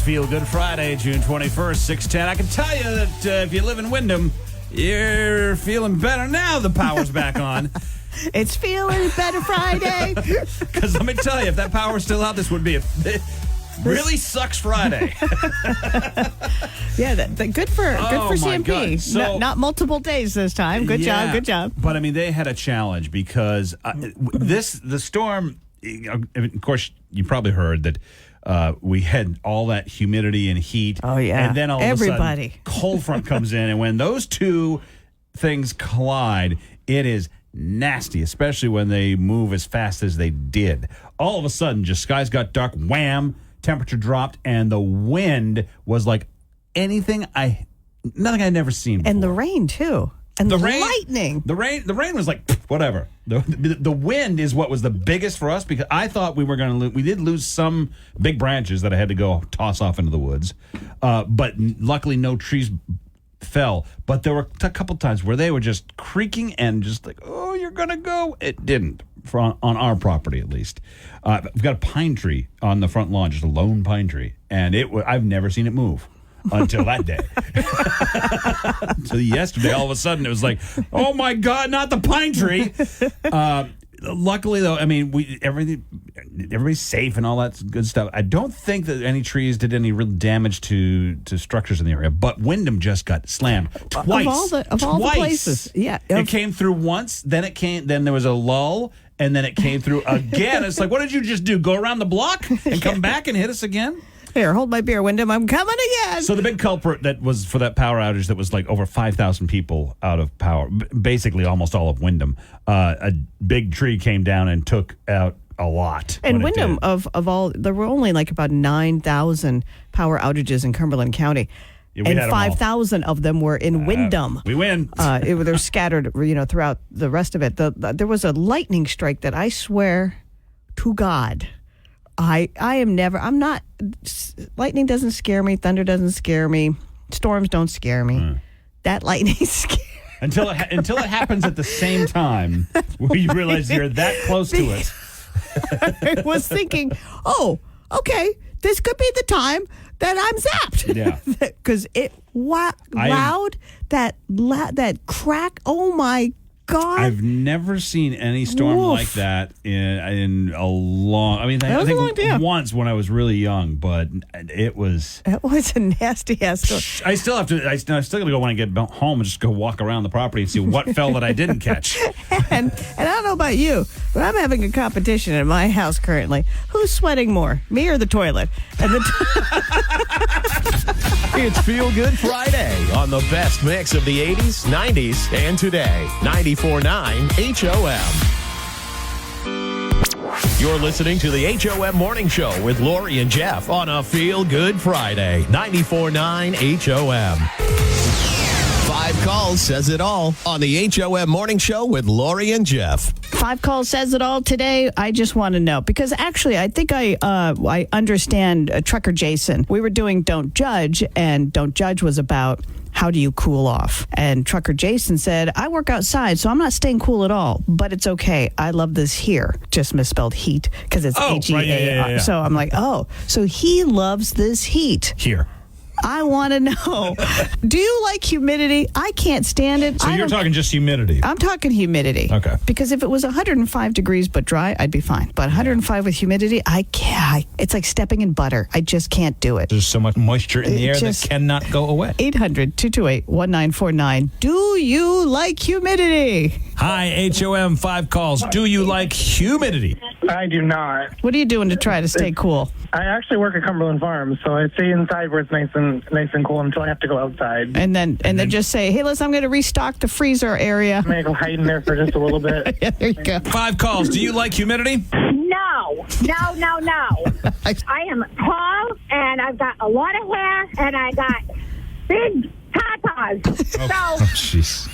Feel Good Friday, June 21st, 6:10. I can tell you that if you live in Windham, you're feeling better now the power's back on. It's feeling better Friday. Because let me tell you, if that power was still out, this would be a really sucks Friday. Yeah, good for CMP. God. So, not multiple days this time. Good job. But I mean, they had a challenge because the storm. Of course, you probably heard that we had all that humidity and heat. Oh yeah, and then all of a sudden, cold front comes in, and when those two things collide, it is nasty, especially when they move as fast as they did. All of a sudden, just skies got dark, wham, temperature dropped, and the wind was like nothing I'd never seen before. And the rain too. And the lightning. The rain was like whatever. The wind is what was the biggest for us, because I thought we were going to lose. We did lose some big branches that I had to go toss off into the woods, but luckily no trees fell. But there were a couple times where they were just creaking and just like, oh, you're going to go. It didn't, on our property at least. We've got a pine tree on the front lawn, just a lone pine tree, and I've never seen it move. Until that day. Until yesterday, all of a sudden, it was like, oh my God, not the pine tree. Luckily, though, I mean, everybody's safe and all that good stuff. I don't think that any trees did any real damage to structures in the area, but Windham just got slammed twice. Of all the places. Yeah. It came through once, then there was a lull, and then it came through again. It's like, what did you just do? Go around the block and come back and hit us again? Here, hold my beer, Windham. I'm coming again. So the big culprit that was for that power outage that was like over 5,000 people out of power, basically almost all of Windham, a big tree came down and took out a lot. And Windham, of all, there were only like about 9,000 power outages in Cumberland County. Yeah, and 5,000 of them were in Windham. We win. They're scattered, throughout the rest of it. There was a lightning strike that I swear to God, I'm not, lightning doesn't scare me, thunder doesn't scare me, storms don't scare me. That lightning scares until it happens at the same time where you realize you're that close to it. I was thinking, oh, okay, this could be the time that I'm zapped. Yeah. Because that crack, oh my God. I've never seen any storm like that in a long. I mean, I think once when I was really young, but it was a nasty ass storm. I still got to go when I get home and just go walk around the property and see what fell that I didn't catch. and I don't know about you, but I'm having a competition in my house currently. Who's sweating more, me or the toilet? And It's Feel Good Friday on the best mix of the 80s, 90s, and today. 94.9 HOM. You're listening to the HOM Morning Show with Lori and Jeff on a Feel Good Friday. 94.9 HOM. 5 calls says it all on the HOM Morning Show with Lori and Jeff. 5 calls says it all today. I just want to know, because actually I think I understand Trucker Jason. We were doing Don't Judge, and Don't Judge was about how do you cool off? And Trucker Jason said, I work outside, so I'm not staying cool at all, but it's okay. I love this here. Just misspelled heat because it's H-E-A-R. Right, yeah. So I'm like, oh, so he loves this heat. Here. I want to know, do you like humidity? I can't stand it. So you're talking just humidity? I'm talking humidity. Okay. Because if it was 105 degrees but dry, I'd be fine. But 105 with humidity, I can't. It's like stepping in butter. I just can't do it. There's so much moisture in the air that cannot go away. 800-228-1949. Do you like humidity? Hi, HOM, 5 calls. Do you like humidity? I do not. What are you doing to try to stay cool? I actually work at Cumberland Farms, so I stay inside where it's nice and cool until I have to go outside. And then just say, hey, listen, I'm going to restock the freezer area. I'm going to go hide in there for just a little bit. Yeah, there you go. 5 calls. Do you like humidity? No. I am tall, and I've got a lot of hair, and I got big tatas. Jeez.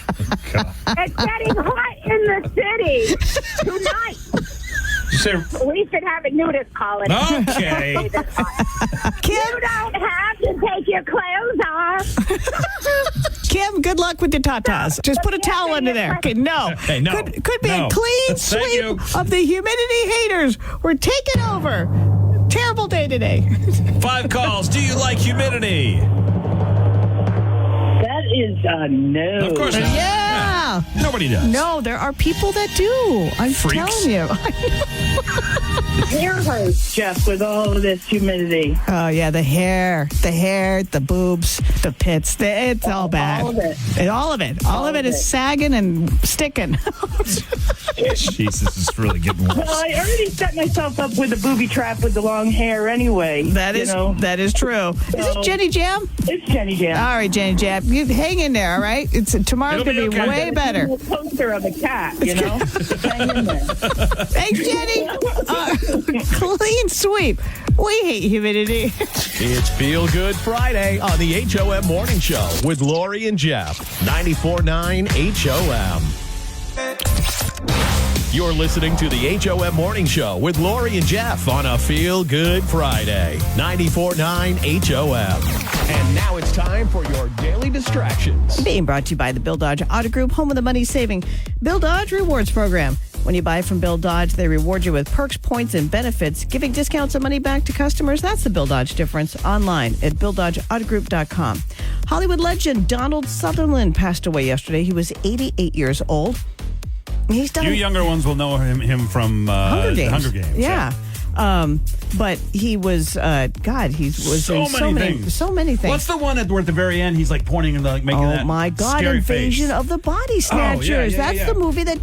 It's getting hot in the city tonight. We should have a nudist colony. Okay. You don't have to take your clothes off. Kim, good luck with the tatas. Just put a towel under there. Okay, no. Hey, no. Could be a clean sweep of the humidity haters. We're taking over. Terrible day today. 5 calls. Do you like humidity? That is no. Of course not. Yeah. Nobody does. No, there are people that do. I'm Freaks. telling you. Hair hurts, Jeff, with all of this humidity. Oh, yeah, the hair, the boobs, the pits. It's all bad. All of it. And all of it. All of it is sagging and sticking. Jesus, this is really getting worse. Well, I already set myself up with a booby trap with the long hair anyway. That is true. Is this Jenny Jam? It's Jenny Jam. All right, Jenny Jam. You hang in there, all right? Tomorrow's It'll going to be be okay. way better. A poster of a cat, you know? Hang in there. Thanks, Jenny. Clean sweep. We hate humidity. It's Feel Good Friday on the HOM Morning Show with Lori and Jeff. 94.9 HOM. You're listening to the HOM Morning Show with Lori and Jeff on a Feel Good Friday. 94.9 HOM. And now it's time for your daily distractions. Being brought to you by the Bill Dodge Auto Group, home of the money-saving Bill Dodge Rewards Program. When you buy from Bill Dodge, they reward you with perks, points, and benefits, giving discounts and money back to customers. That's the Bill Dodge difference. Online at BillDodgeAutoGroup.com. Hollywood legend Donald Sutherland passed away yesterday. He was 88 years old. He's done You younger ones will know him from Hunger Games. Hunger Games. Yeah. But he was, he was So in many things. So many things. What's the one at the very end? He's like pointing and like making that Oh my God! scary Invasion face. of the Body Snatchers. yeah, That's yeah. the movie that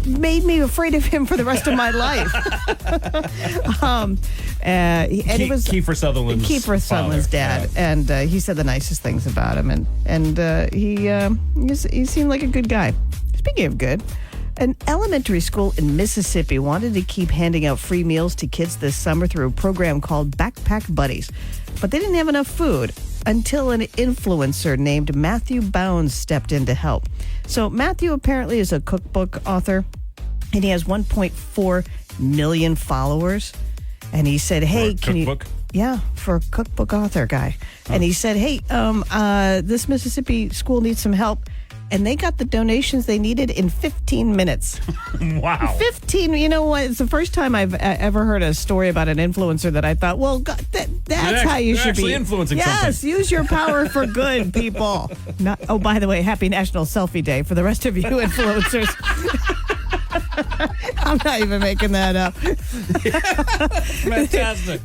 made me afraid of him for the rest of my life. And he was Kiefer Sutherland's Kiefer Sutherland's father. dad, and he said the nicest things about him, and he seemed like a good guy. Speaking of good. An elementary school in Mississippi wanted to keep handing out free meals to kids this summer through a program called Backpack Buddies. But they didn't have enough food until an influencer named Matthew Bounds stepped in to help. So Matthew apparently is a cookbook author, and he has 1.4 million followers. And he said, hey, For a can cookbook? Yeah, for a cookbook author guy. And he said, hey, this Mississippi school needs some help. And they got the donations they needed in 15 minutes. Wow. 15, you know what? It's the first time I've ever heard a story about an influencer that I thought, well, God, that's how you You're should actually be. influencing Yes, something. use your power for good, people. Oh, by the way, happy National Selfie Day for the rest of you influencers. I'm not even making that up. Fantastic.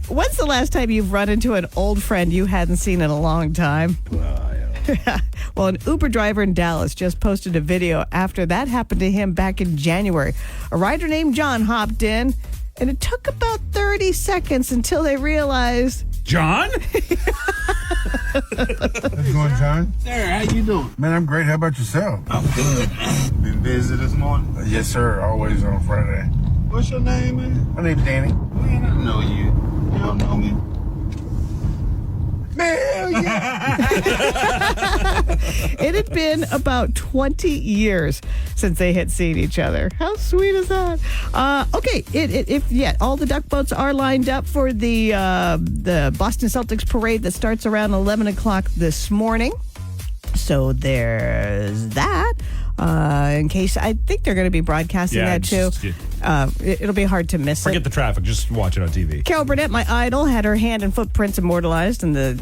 When's the last time you've run into an old friend you hadn't seen in a long time? Well, an Uber driver in Dallas just posted a video after that happened to him back in January. A rider named John hopped in, and it took about 30 seconds until they realized. John? How's it going, John? Sir, how you doing? Man, I'm great. How about yourself? I'm good. Been busy this morning? Yes, sir. Always on Friday. What's your name, man? My name's Danny. Man, I know you. You don't know me? Man, yeah. It had been about 20 years since they had seen each other. How sweet is that? Okay, all the duck boats are lined up for the Boston Celtics parade that starts around 11 o'clock this morning. So there's that. In case, I think they're going to be broadcasting that too. It'll be hard to miss Forget it. the traffic. Just watch it on TV. Carol Burnett, my idol, had her hand and footprints immortalized in the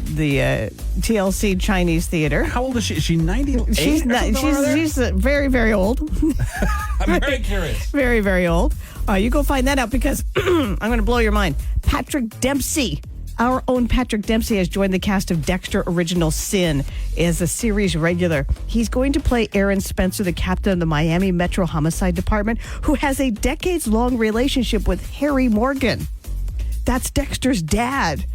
TLC Chinese Theater. How old is she? Is she 98? She's very, very old. I'm very curious. Very, very old. You go find that out because I'm going to blow your mind. Patrick Dempsey. Our own Patrick Dempsey has joined the cast of Dexter Original Sin as a series regular. He's going to play Aaron Spencer, the captain of the Miami Metro Homicide Department, who has a decades-long relationship with Harry Morgan. That's Dexter's dad.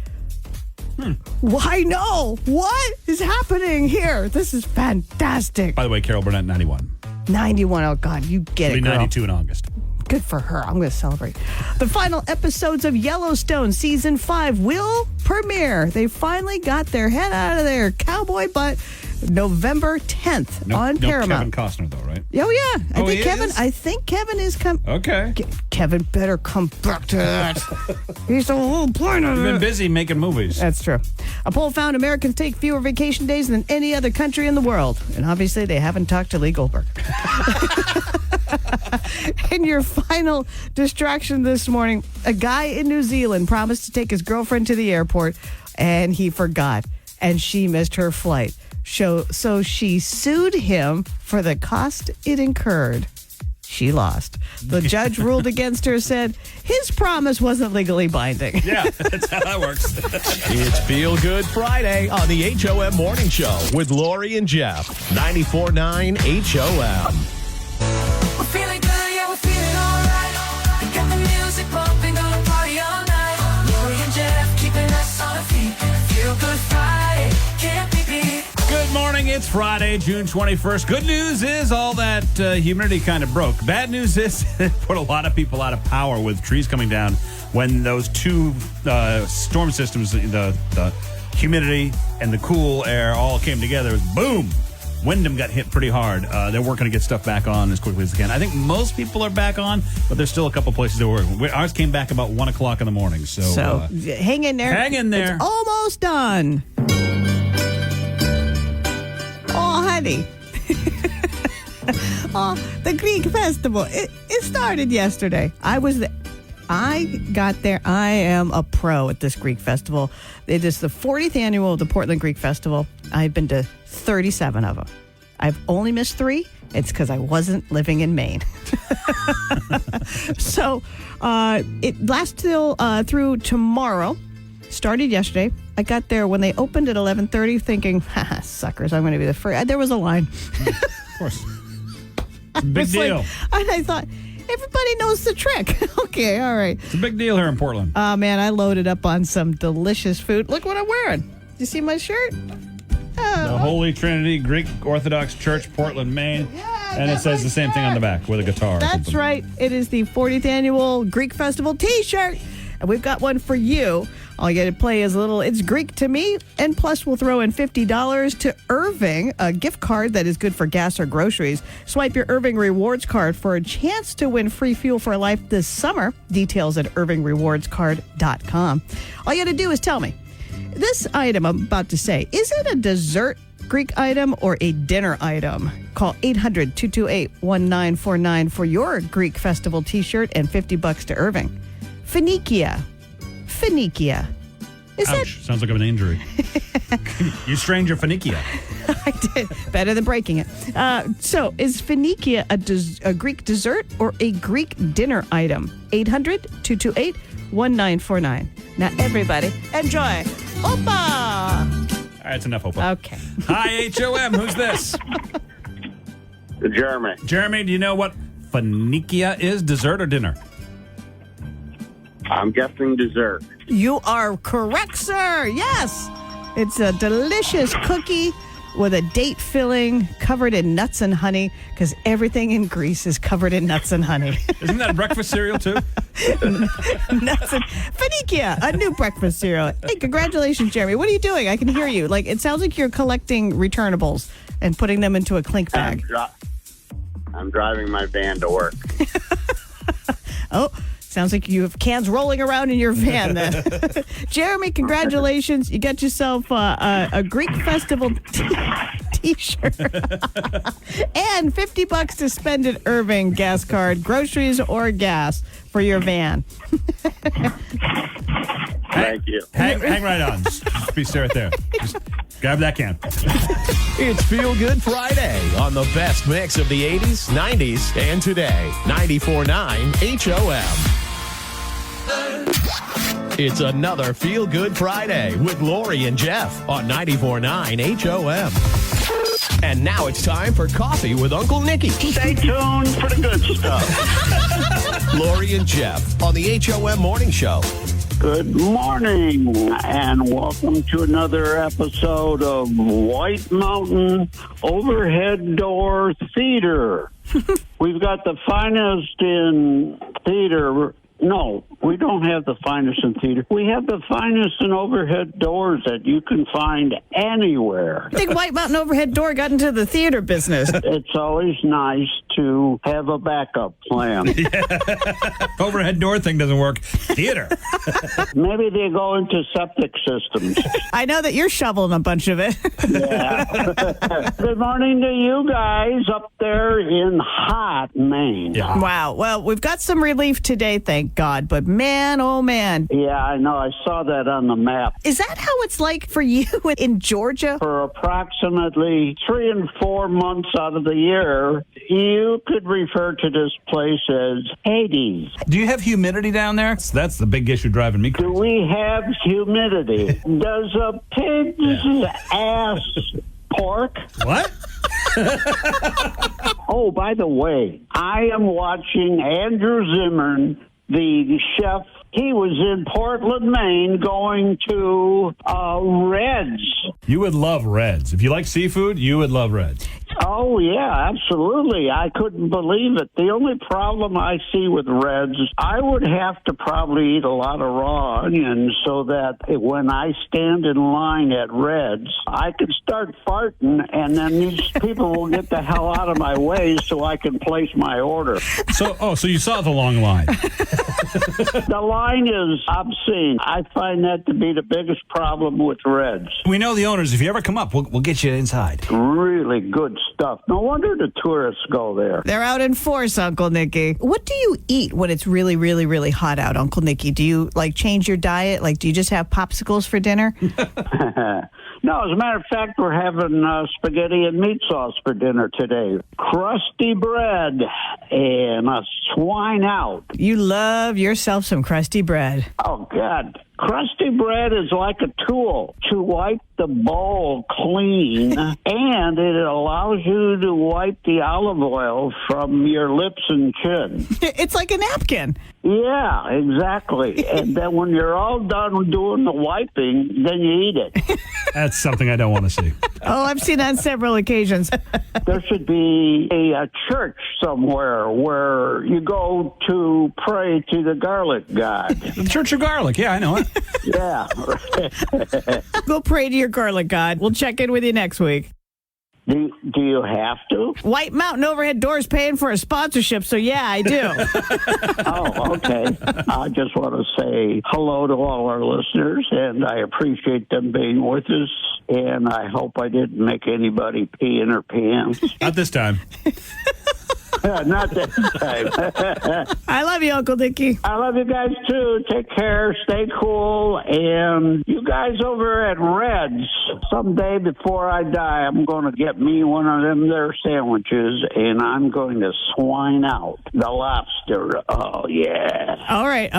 Why no? What is happening here? This is fantastic. By the way, Carol Burnett, 91. 91. Oh, God, you get She'll it, be girl. 92 in August. Good for her. I'm going to celebrate. The final episodes of Yellowstone Season 5 will premiere. They finally got their head out of their cowboy butt November 10th on Paramount. Kevin Costner, though, right? Oh, yeah. I Is? think Kevin is coming. Okay. Kevin better come back to that. He's the whole point of You've been it. busy making movies. That's true. A poll found Americans take fewer vacation days than any other country in the world. And obviously, they haven't talked to Lee Goldberg. And your final distraction this morning, a guy in New Zealand promised to take his girlfriend to the airport, and he forgot, and she missed her flight. So she sued him for the cost it incurred. She lost. The judge ruled against her, said his promise wasn't legally binding. Yeah, that's how that works. It's Feel Good Friday on the HOM Morning Show with Lori and Jeff. 94.9 HOM. We're feeling good, yeah, we're feeling alright. We got the music bumping, gonna party all night. Lori and Jeff keeping us on our feet. Feel Good Friday, can't be beat. Good morning. It's Friday, June 21st. Good news is all that humidity kind of broke. Bad news is it put a lot of people out of power with trees coming down when those two storm systems, the humidity and the cool air all came together. It was boom. Windham got hit pretty hard. They're working to get stuff back on as quickly as they can. I think most people are back on, but there's still a couple places that work. Ours came back about 1 o'clock in the morning. So hang in there. Hang in there. It's almost done. Oh, honey. The Greek festival. It started yesterday. I got there. I am a pro at this Greek festival. It is the 40th annual of the Portland Greek Festival. I've been to 37 of them. I've only missed 3. It's because I wasn't living in Maine. So it lasts till through tomorrow. Started yesterday. I got there when they opened at 11:30 thinking, haha, suckers, I'm going to be the first. There was a line. Of course. It's a big deal. And I thought, everybody knows the trick. Okay, all right. It's a big deal here in Portland. Oh, man, I loaded up on some delicious food. Look what I'm wearing. You see my shirt? The Holy Trinity Greek Orthodox Church, Portland, Maine. And it says the same thing on the back with a guitar. That's right. It is the 40th annual Greek Festival t-shirt. And we've got one for you. All you got to play is it's Greek to me. And plus, we'll throw in $50 to Irving, a gift card that is good for gas or groceries. Swipe your Irving Rewards card for a chance to win free fuel for life this summer. Details at irvingrewardscard.com. All you got to do is tell me, this item I'm about to say, is it a dessert Greek item or a dinner item? Call 800-228-1949 for your Greek Festival t-shirt and $50 to Irving. Phoenicia. Ouch. Sounds like an injury. You strained your Phoenicia. I did. Better than breaking it. So, is Phoenicia a Greek dessert or a Greek dinner item? 800-228-1949. Now, everybody, enjoy. Opa! All right, that's enough, Opa. Okay. Hi, HOM. Who's this? Jeremy. Jeremy, do you know what Phoenicia is? Dessert or dinner? I'm guessing dessert. You are correct, sir. Yes. It's a delicious cookie with a date filling covered in nuts and honey, because everything in Greece is covered in nuts and honey. Isn't that a breakfast cereal, too? Nuts and Phoenicia, a new breakfast cereal. Hey, congratulations, Jeremy. What are you doing? I can hear you. It sounds like you're collecting returnables and putting them into a clink bag. I'm driving my van to work. Oh, sounds like you have cans rolling around in your van then. Jeremy, congratulations. You got yourself a Greek Festival t-shirt. And $50 to spend at Irving gas card, groceries or gas for your van. Thank you. Hang right on. Just be right there. Just grab that can. It's Feel Good Friday on the best mix of the 80s, 90s, and today. 94.9 HOM. It's another Feel Good Friday with Lori and Jeff on 94.9 HOM. And now it's time for Coffee with Uncle Nicky. Stay tuned for the good stuff. Lori and Jeff on the HOM Morning Show. Good morning, and welcome to another episode of White Mountain Overhead Door Theater. We've got the finest in theater No, we don't have the finest in theater. We have the finest in overhead doors that you can find anywhere. I think White Mountain Overhead Door got into the theater business. It's always nice to have a backup plan. Overhead door thing doesn't work. Theater. Maybe they go into septic systems. I know that you're shoveling a bunch of it. Yeah. Good morning to you guys up there in hot Maine. Yeah. Wow. Well, we've got some relief today, thank God. But man, oh man. Yeah, I know. I saw that on the map. Is that how it's like for you in Georgia? For approximately 3 and 4 months out of the year, you could refer to this place as Hades. Do you have humidity down there? That's the big issue driving me Do crazy. we have humidity? Does a pig's ass pork? What? Oh, by the way, I am watching Andrew Zimmern, the chef. He was in Portland, Maine, going to Reds. You would love Reds. If you like seafood, you would love Reds. Oh, yeah, absolutely. I couldn't believe it. The only problem I see with Reds, I would have to probably eat a lot of raw onions so that when I stand in line at Reds, I could start farting, and then these people will get the hell out of my way so I can place my order. So you saw the long line. The line is obscene. I find that to be the biggest problem with Reds. We know the owners. If you ever come up, we'll get you inside. Really good stuff. No wonder the tourists go there. They're out in force, Uncle Nicky. What do you eat when it's really, really, really hot out, Uncle Nicky? Do you, change your diet? Do you just have popsicles for dinner? No, as a matter of fact, we're having spaghetti and meat sauce for dinner today. Crusty bread and a swine out. You love yourself some crusty bread. Oh, God. Crusty bread is like a tool to wipe the bowl clean, and it allows you to wipe the olive oil from your lips and chin. It's like a napkin. Yeah, exactly. And then when you're all done doing the wiping, then you eat it. That's something I don't want to see. Oh, I've seen that on several occasions. There should be a church somewhere where you go to pray to the garlic god. The Church of Garlic. Yeah, I know it. Yeah. Go pray to your garlic god. We'll check in with you next week. Do you have to? White Mountain Overhead Doors paying for a sponsorship, so yeah, I do. Oh, okay. I just want to say hello to all our listeners, and I appreciate them being with us, and I hope I didn't make anybody pee in their pants. Not this time. Not this time. I love you, Uncle Nicky. I love you guys, too. Take care. Stay cool. And you guys over at Reds, someday before I die, I'm going to get me one of them there sandwiches, and I'm going to swine out the lobster. Oh, yeah. All right.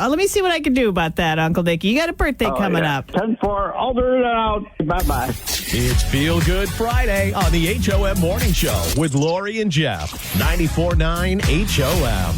Let me see what I can do about that, Uncle Nicky. You got a birthday coming up. 10-4. Over and out. Bye-bye. It's Feel Good Friday on the HOM Morning Show with Lori and Jeff. 94.9 HOM.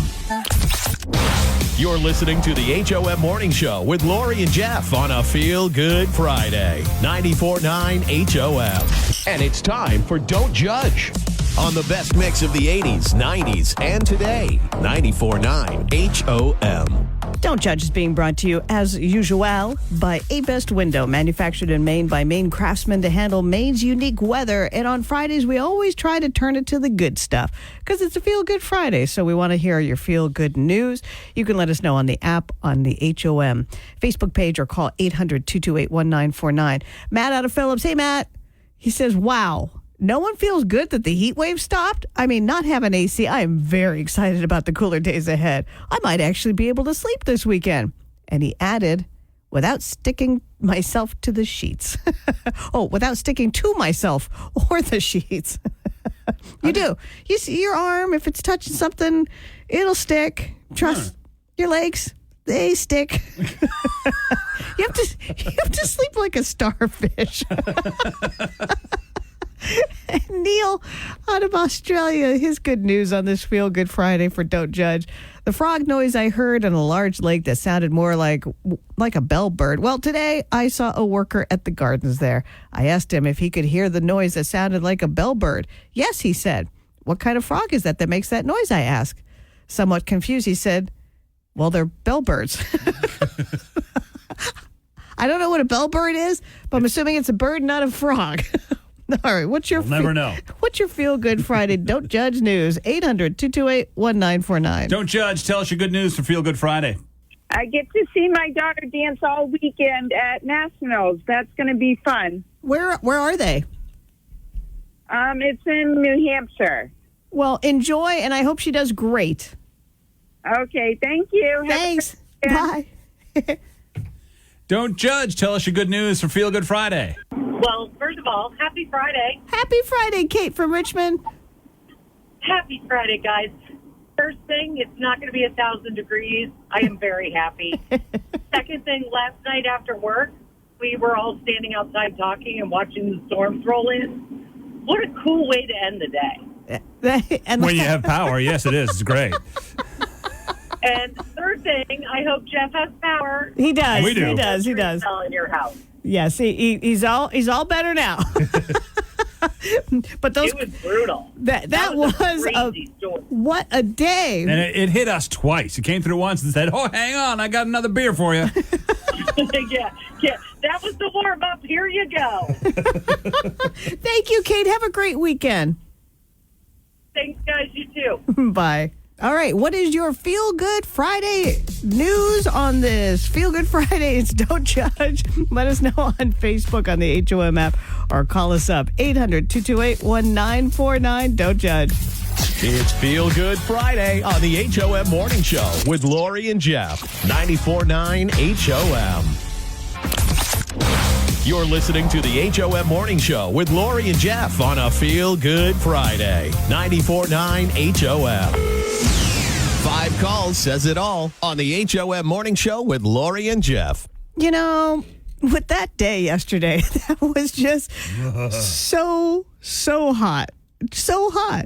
You're listening to the HOM Morning Show with Lori and Jeff on a Feel Good Friday. 94.9 HOM. And it's time for Don't Judge on the best mix of the 80s, 90s, and today. 94.9 HOM. Don't Judge is being brought to you, as usual, by A Best Window, manufactured in Maine by Maine craftsmen to handle Maine's unique weather. And on Fridays, we always try to turn it to the good stuff because it's a Feel Good Friday. So we want to hear your Feel Good news. You can let us know on the app, on the HOM Facebook page, or call 800-228-1949. Matt out of Phillips. Hey, Matt. He says, wow. No one feels good that the heat wave stopped. I mean, not having AC, I am very excited about the cooler days ahead. I might actually be able to sleep this weekend. And he added, without sticking myself to the sheets. Without sticking to myself or the sheets. You do. You see your arm, if it's touching something, it'll stick. Trust your legs. They stick. You have to sleep like a starfish. Neil out of Australia, his good news on this Feel Good Friday for Don't Judge. The frog noise I heard in a large lake that sounded more like a bellbird. Well, today I saw a worker at the gardens there. I asked him if he could hear the noise that sounded like a bellbird. Yes, he said. What kind of frog is that makes that noise, I asked. Somewhat confused, he said, Well, they're bellbirds. I don't know what a bellbird is, but I'm assuming it's a bird, not a frog. All right, what's your We'll never know. What's your Feel Good Friday Don't Judge news? 800-228-1949. Don't judge. Tell us your good news for Feel Good Friday. I get to see my daughter dance all weekend at Nationals. That's going to be fun. Where are they? It's in New Hampshire. Well, enjoy, and I hope she does great. Okay, thank you. Thanks. Bye. Don't judge. Tell us your good news for Feel Good Friday. Well, first of all, happy Friday. Happy Friday, Kate from Richmond. Happy Friday, guys. First thing, it's not going to be 1,000 degrees. I am very happy. Second thing, last night after work, we were all standing outside talking and watching the storms roll in. What a cool way to end the day. When you have power, yes, it is. It's great. And third thing, I hope Jeff has power. He does. We do. He does. He does. In your house. Yes, he's all better now. But those It was brutal. that was a was crazy storm. what a day. And it hit us twice. It came through once and said, "Oh, hang on, I got another beer for you." yeah. That was the warm up. Here you go. Thank you, Kate. Have a great weekend. Thanks, guys. You too. Bye. All right, what is your Feel Good Friday news on this Feel Good Friday? It's Don't Judge. Let us know on Facebook on the HOM app or call us up 800-228-1949. Don't judge. It's Feel Good Friday on the HOM Morning Show with Lori and Jeff. 94.9 HOM. You're listening to the HOM Morning Show with Lori and Jeff on a Feel Good Friday. 94.9 HOM. 5 calls says it all on the HOM Morning Show with Lori and Jeff. You know, with that day yesterday, that was just so hot. So hot.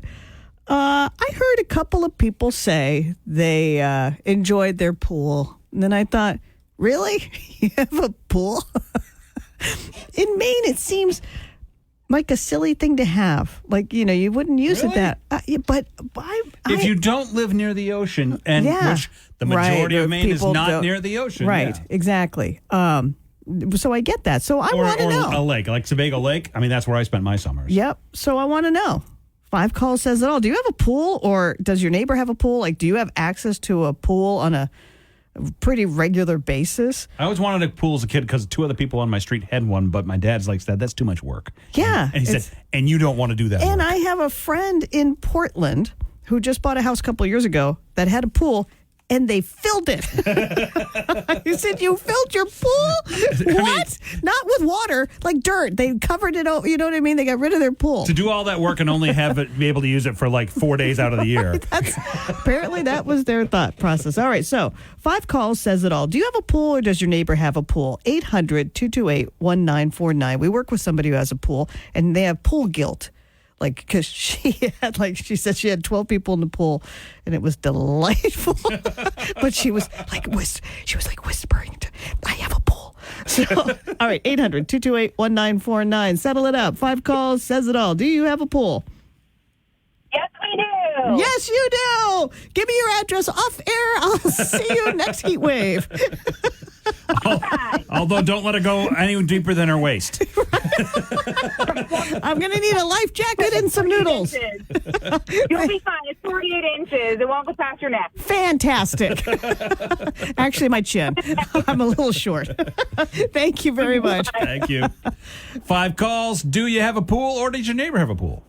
I heard a couple of people say they enjoyed their pool. And then I thought, really? You have a pool? In Maine, it seems like a silly thing to have. Like, you know, you wouldn't use it that. But if you don't live near the ocean, and which the majority of Maine is not near the ocean. Right, exactly. So I get that. So I want to know. A lake, like Sebago Lake. I mean, that's where I spent my summers. Yep. So I want to know. 5 calls says it all. Do you have a pool, or does your neighbor have a pool? Like, do you have access to a pool on a pretty regular basis? I always wanted a pool as a kid because 2 other people on my street had one, but my dad's like, that's too much work. Yeah. And he said, and you don't want to do that. And work. I have a friend in Portland who just bought a house a couple of years ago that had a pool, and they filled it. He said, you filled your pool? What? Not with water, like dirt. They covered it over, you know what I mean? They got rid of their pool. To do all that work and only have it be able to use it for like 4 days out of the year. Apparently that was their thought process. All right, so 5 calls says it all. Do you have a pool, or does your neighbor have a pool? 800-228-1949. We work with somebody who has a pool, and they have pool guilt. Like, because she said she had 12 people in the pool, and it was delightful. But she was like whispering, I have a pool. So, all right, 800-228-1949. Settle it up. 5 calls says it all. Do you have a pool? Yes, we do. Yes, you do. Give me your address off air. I'll see you next heat wave. Although don't let it go any deeper than her waist. I'm going to need a life jacket and some noodles. You'll be fine. It's 48 inches. It won't go past your neck. Fantastic. Actually, my chin. I'm a little short. Thank you very much. Thank you. 5 calls. Do you have a pool, or does your neighbor have a pool?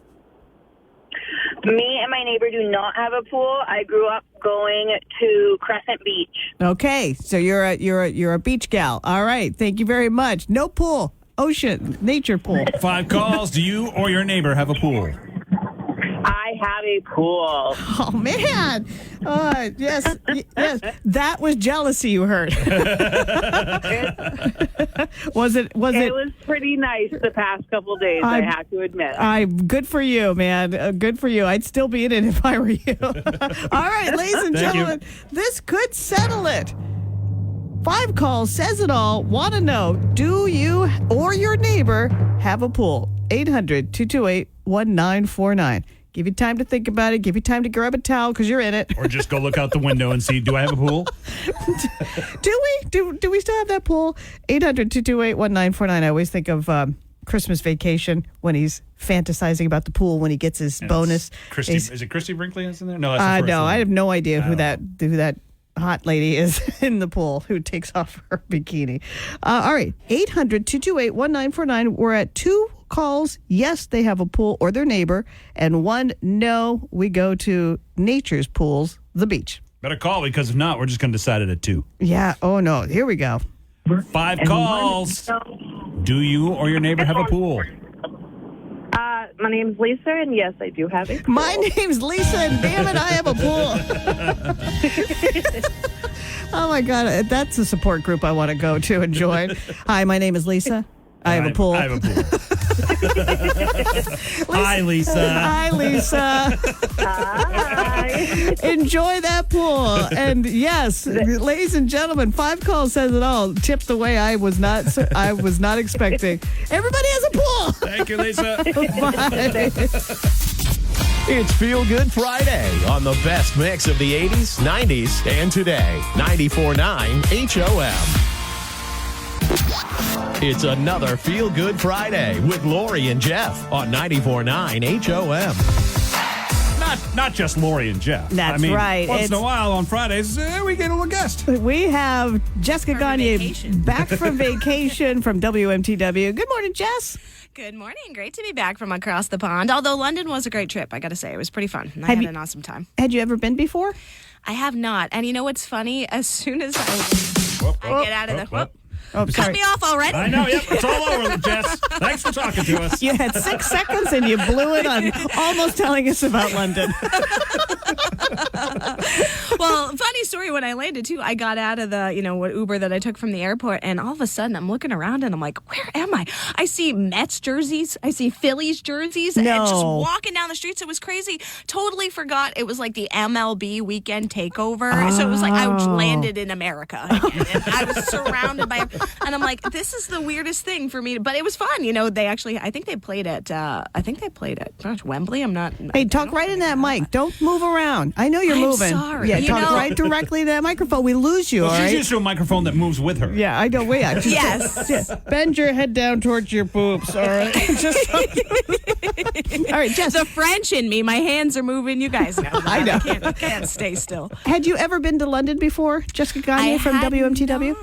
Me and my neighbor do not have a pool. I grew up going to Crescent Beach. Okay, so you're a beach gal. All right, thank you very much. No pool, ocean, nature pool. 5 calls. Do you or your neighbor have a pool? I have a pool. Oh man! Yes. That was jealousy. You heard. Was it? It was pretty nice the past couple of days. I have to admit. Good for you, man. Good for you. I'd still be in it if I were you. All right, ladies and gentlemen, this could settle it. 5 calls says it all. Want to know? Do you or your neighbor have a pool? 800-228-1949. Give you time to think about it. Give you time to grab a towel because you're in it. Or just go look out the window and see, do I have a pool? Do we? Do we still have that pool? 800-228-1949. I always think of Christmas Vacation when he's fantasizing about the pool when he gets his bonus. Is it Christy Brinkley that's in there? No, that's the first no, one. I have no idea who that hot lady is in the pool who takes off her bikini. All right, 800-228-1949. We're at 2 calls. Yes, they have a pool or their neighbor, and 1 no. We go to nature's pools, the beach. Better call, because if not, we're just going to decide it at 2. Yeah. Oh no. Here we go. 5 calls. Do you or your neighbor have a pool? My name's Lisa, and yes, I do have it. My name's Lisa, and damn it, I have a pool. Oh, my God. That's a support group I want to go to and join. Hi, my name is Lisa. I have a pool. I have a pool. Hi, Lisa. Hi, Lisa. Hi. Enjoy that pool. And yes, ladies and gentlemen, 5 calls says it all. Tipped the way I was not expecting. Everybody has a pool. Thank you, Lisa. Bye. It's Feel Good Friday on the best mix of the 80s, 90s, and today. 94.9 HOM. It's another Feel Good Friday with Lori and Jeff on 94.9 HOM. Not just Lori and Jeff. That's right. Once in a while on Fridays, we get a little guest. We have Jessica Gagne back from vacation from WMTW. Good morning, Jess. Good morning. Great to be back from across the pond. Although London was a great trip, I got to say. It was pretty fun. I had an awesome time. Had you ever been before? I have not. And you know what's funny? As soon as I get out of the... Oh, cut me off already? I know, yep. It's all over, Jess. Thanks for talking to us. You had 6 seconds and you blew it on almost telling us about London. Well, funny story, when I landed, too, I got out of the, Uber that I took from the airport, and all of a sudden I'm looking around and I'm like, where am I? I see Mets jerseys. I see Phillies jerseys. And just walking down the streets, it was crazy. Totally forgot it was like the MLB weekend takeover. So it was like I landed in America again. And I was surrounded by... And I'm like, this is the weirdest thing for me. But it was fun. They actually, I think they played at Wembley. Hey, talk right in that mic. Don't move around. I know you're moving. Sorry. Yeah, talk right directly to that microphone. We lose you, all right? She's used to a microphone that moves with her. Yeah, I know. Yes. Bend your head down towards your boobs, all right? All right, Jess. The French in me. My hands are moving. You guys know that. I know. I can't stay still. Had you ever been to London before, Jessica Gagne from WMTW?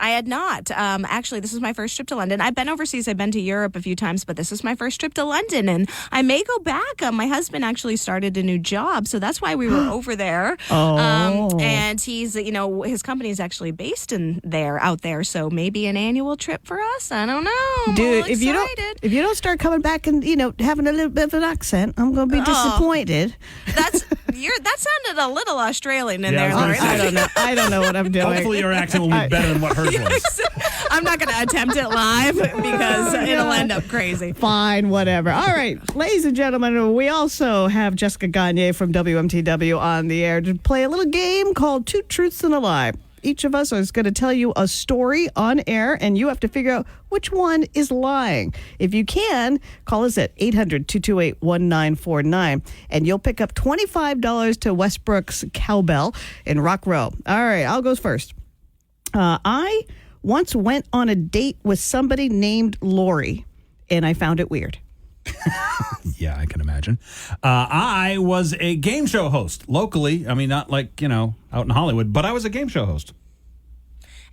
I had not. Actually, this is my first trip to London. I've been overseas. I've been to Europe a few times, but this is my first trip to London, and I may go back. My husband actually started a new job, so that's why we were over there. And he's, his company is actually based out there, so maybe an annual trip for us. I don't know. Dude, if you don't start coming back and having a little bit of an accent, I'm going to be disappointed. That sounded a little Australian in there, Lori. I don't know what I'm doing. Hopefully your accent will be better than what hers was. I'm not going to attempt it live because it'll end up crazy. Fine, whatever. All right, ladies and gentlemen, we also have Jessica Gagne from WMTW on the air to play a little game called Two Truths and a Lie. Each of us is going to tell you a story on air, and you have to figure out which one is lying. If you can, call us at 800-228-1949, and you'll pick up $25 to Westbrook's Cowbell in Rock Row. All right, I'll go first. I once went on a date with somebody named Lori, and I found it weird. Yeah, I can imagine. I was a game show host locally. I mean, not like, out in Hollywood, but I was a game show host.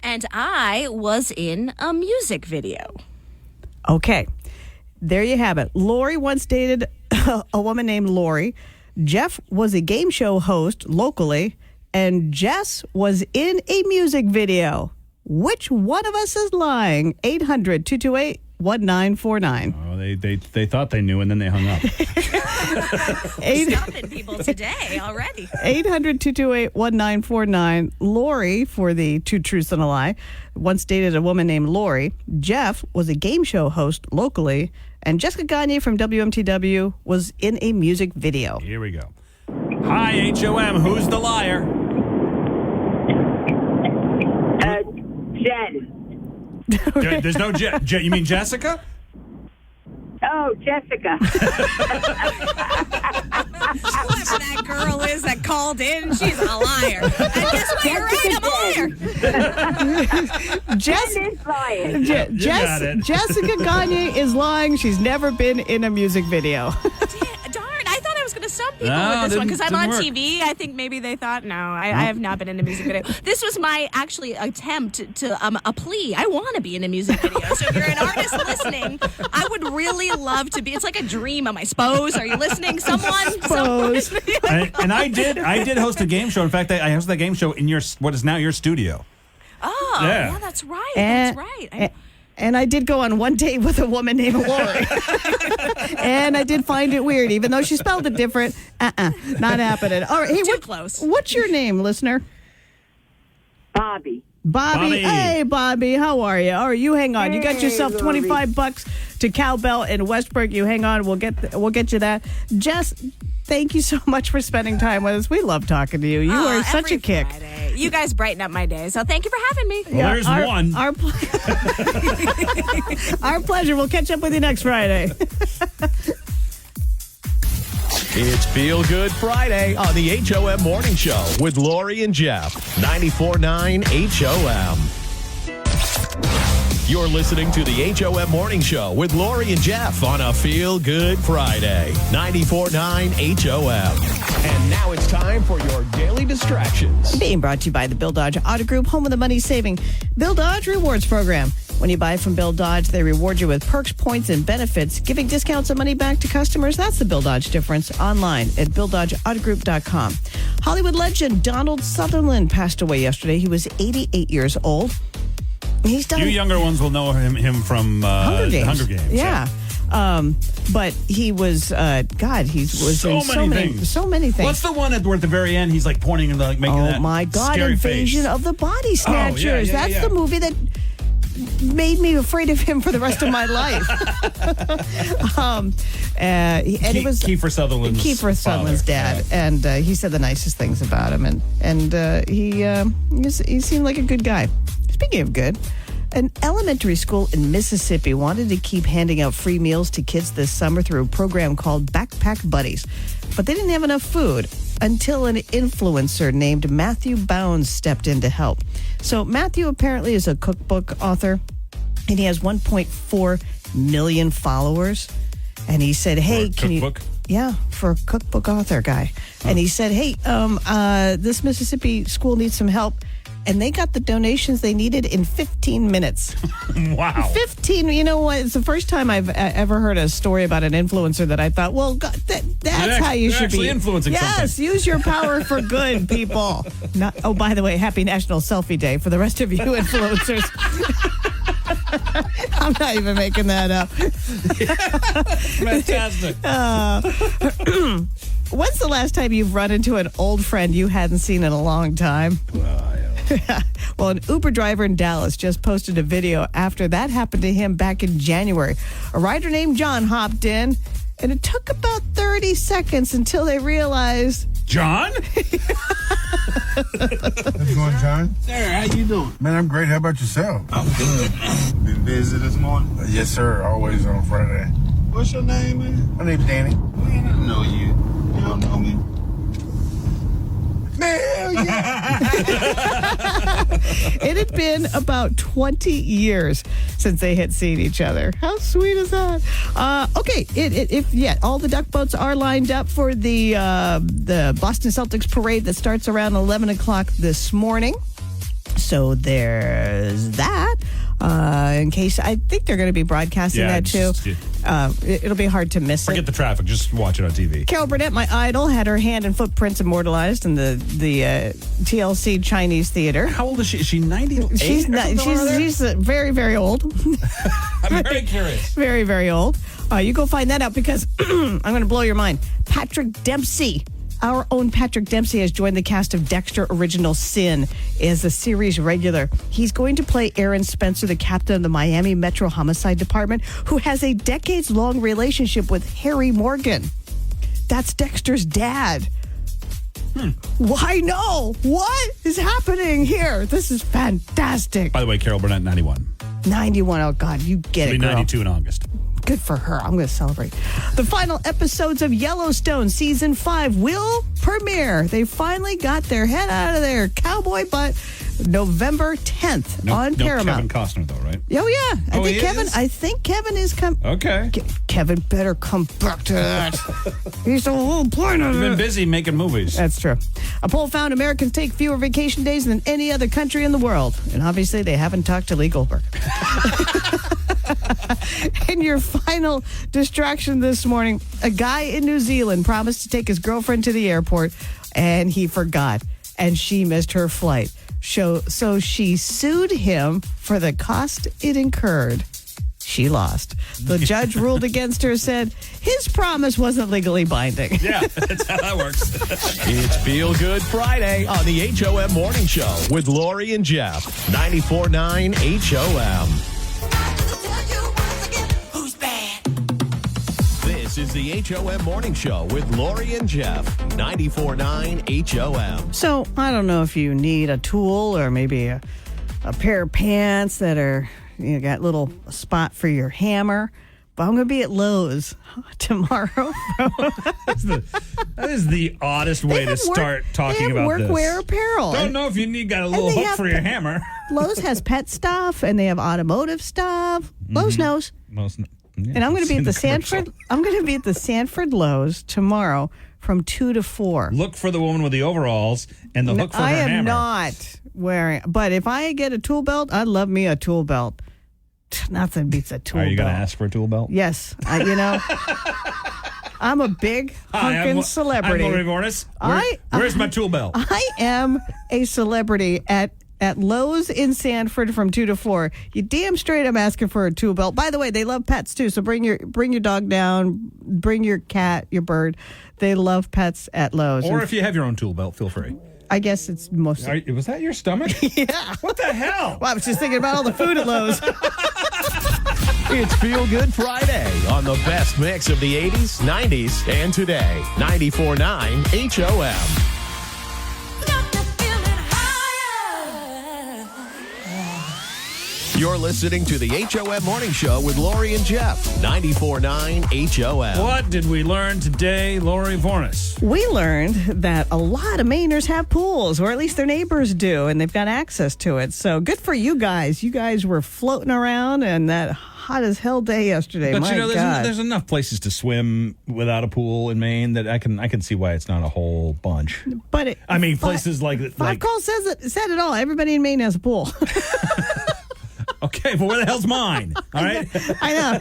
And I was in a music video. Okay, there you have it. Lori once dated a woman named Lori. Jeff was a game show host locally, and Jess was in a music video. Which one of us is lying? 800-228-1949. Oh, they thought they knew, and then they hung up. Stopping people today already. 800-228-1949. Lori, for the Two Truths and a Lie, once dated a woman named Lori. Jeff was a game show host locally, and Jessica Gagne from WMTW was in a music video. Here we go. Hi, HOM. Who's the liar? Jen. There's no Jen. You mean Jessica? Oh, Jessica. Whoever that girl is that called in, she's a liar. And guess what? You're right, I'm a liar. Jessica Gagne is lying. She's never been in a music video. Darn, I thought I was going to stump people No, with this one because I'm on didn't work. TV. I think maybe they thought, no, I have not been in a music video. This was my actually attempt to a plea. I want to be in a music video. So if you're an artist listening, I would really love to be. It's like a dream. Am I Spose? Are you listening? Someone? And I did host a game show. In fact, I hosted that game show in what is now your studio. Oh, Yeah. yeah, that's right. And- That's right. And I did go on one date with a woman named Lori. And I did find it weird, even though she spelled it different. Not happening. All right, hey, Too close. What's your name, listener? Bobby. Bobby. Hey, Bobby. How are you? All right, you hang on. You got yourself $25 to Cowbell in Westbrook. You hang on. We'll get you that. Jess, thank you so much for spending time with us. We love talking to you. You are such a kick. Friday. You guys brighten up my day, so thank you for having me. Well, there's one. Our pleasure. We'll catch up with you next Friday. It's Feel Good Friday on the HOM Morning Show with Lori and Jeff. 94.9 HOM. You're listening to the HOM Morning Show with Lori and Jeff on a Feel Good Friday. 94.9 HOM. And now it's time for your daily distractions. Being brought to you by the Bill Dodge Auto Group, home of the money-saving Bill Dodge Rewards Program. When you buy from Bill Dodge, they reward you with perks, points, and benefits, giving discounts and money back to customers. That's the Bill Dodge difference. Online at BillDodgeAutoGroup.com. Hollywood legend Donald Sutherland passed away yesterday. He was 88 years old. He's done. You younger ones will know him from Hunger Games. Yeah. But he was, he was So in many things. so many things. What's the one where at the very end he's like pointing and like making that Oh my God! scary Invasion face? of the Body Snatchers. yeah, That's yeah. the movie that made me afraid of him for the rest of my life. And it was Kiefer Sutherland's Sutherland's father. dad, and he said the nicest things about him, and he seemed like a good guy. Speaking of good. An elementary school in Mississippi wanted to keep handing out free meals to kids this summer through a program called Backpack Buddies. But they didn't have enough food until an influencer named Matthew Bounds stepped in to help. So Matthew apparently is a cookbook author, and he has 1.4 million followers. And he said, hey, can you... Yeah, for a cookbook author guy. And he said, hey, this Mississippi school needs some help. And they got the donations they needed in 15 minutes. Wow. 15, you know what? It's the first time I've ever heard a story about an influencer that I thought, well, God, that's how you they're should be. actually influencing Yes, something. use your power for good, people. Oh, by the way, happy National Selfie Day for the rest of you influencers. I'm not even making that up. Fantastic. When's the last time you've run into an old friend you hadn't seen in a long time? Well, an Uber driver in Dallas just posted a video after that happened to him back in January. A rider named John hopped in, and it took about 30 seconds until they realized... John? How's it going, John? Sir, how you doing? Man, I'm great. How about yourself? I'm good. Been busy this morning? Yes, sir. Always on Friday. What's your name, man? My name's Danny. Man, I know you. You don't know me. Man, hell yeah. It had been about 20 years since they had seen each other. How sweet is that? Okay, all the duck boats are lined up for the Boston Celtics parade that starts around 11 o'clock this morning. So there's that. In case, I think they're going to be broadcasting that too. It'll be hard to miss Forget the traffic. Just watch it on TV. Carol Burnett, my idol, had her hand and footprints immortalized in the TLC Chinese Theater. How old is she? Is she 98? She's very, very old. I'm very curious. Very, very old. You go find that out because I'm going to blow your mind. Patrick Dempsey. Our own Patrick Dempsey has joined the cast of Dexter Original Sin as a series regular. He's going to play Aaron Spencer, the captain of the Miami Metro Homicide Department, who has a decades-long relationship with Harry Morgan. That's Dexter's dad. Why no? What is happening here? This is fantastic. By the way, Carol Burnett, 91. 91. Oh, God, you get She'll it, be girl. 92 in August. Good for her. I'm going to celebrate. The final episodes of Yellowstone Season 5 will premiere. They finally got their head out of their cowboy butt November 10th on Paramount. Kevin Costner, though, right? Oh, yeah. I think Kevin is coming. Okay. Kevin better come back to that. He's the whole point of You've it. been busy making movies. That's true. A poll found Americans take fewer vacation days than any other country in the world. And obviously, they haven't talked to Lee Goldberg. In your final distraction this morning, a guy in New Zealand promised to take his girlfriend to the airport, and he forgot, and she missed her flight. So she sued him for the cost it incurred. She lost. The judge ruled against her, said his promise wasn't legally binding. Yeah, that's how that works. It's Feel Good Friday on the HOM Morning Show with Lori and Jeff. 94.9 HOM. This is the HOM Morning Show with Lori and Jeff. 94.9 HOM. So I don't know if you need a tool or maybe a pair of pants that are, got a little spot for your hammer. But I'm going to be at Lowe's tomorrow. That is the oddest way to start talking about this. Workwear apparel. Don't know if you got a little hook for your hammer. Lowe's has pet stuff and they have automotive stuff. Lowe's knows. Yeah, and I'm going to be at the commercial. Sanford. I'm going to be at the Sanford Lowe's tomorrow from 2 to 4. Look for the woman with the overalls and the hook for her hammer. I am not wearing. But if I get a tool belt, I'd love me a tool belt. Nothing beats a tool belt. Are you going to ask for a tool belt? Yes. I'm a big hunkin' celebrity. I'm Lori Vornis. Where's my tool belt? I am a celebrity at Lowe's in Sanford from 2 to 4. You damn straight I'm asking for a tool belt. By the way, they love pets too, so bring your dog down, bring your cat, your bird. They love pets at Lowe's. Or if you have your own tool belt, feel free. I guess it's mostly. Was that your stomach? Yeah. What the hell? Well, I was just thinking about all the food at Lowe's. It's Feel Good Friday on the best mix of the 80s, 90s, and today. 94.9 HOM. You're listening to the HOM Morning Show with Lori and Jeff. 94.9 HOM. What did we learn today, Lori Vornis? We learned that a lot of Mainers have pools, or at least their neighbors do, and they've got access to it. So good for you guys. You guys were floating around in that hot as hell day yesterday. But My God. there's enough places to swim without a pool in Maine that I can see why it's not a whole bunch. But places like Five Calls said it all. Everybody in Maine has a pool. Okay, but where the hell's mine? All right, I know,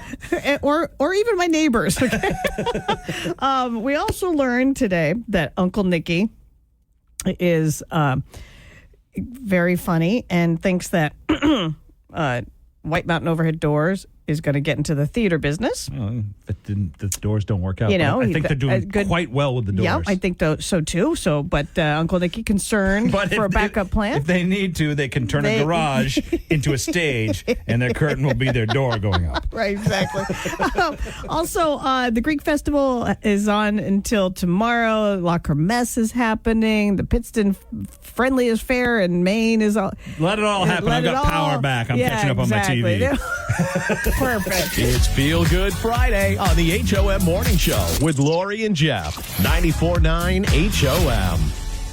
or even my neighbors. Okay. We also learned today that Uncle Nicky is very funny and thinks that White Mountain Overhead Doors is going to get into the theater business. The doors don't work out. I think they're doing quite well with the doors. Yeah, I think so too. So, but Uncle Nicky concerned for a backup plan. If they need to, they can turn a garage into a stage, and their curtain will be their door going up. Right, exactly. Also, the Greek Festival is on until tomorrow. La Kermesse is happening. The Pittston Friendliest Fair in Maine is all. Let it all happen. I've got power back. I'm catching up on my TV. Perfect. It's Feel Good Friday on the HOM Morning Show with Lori and Jeff. 94.9 HOM.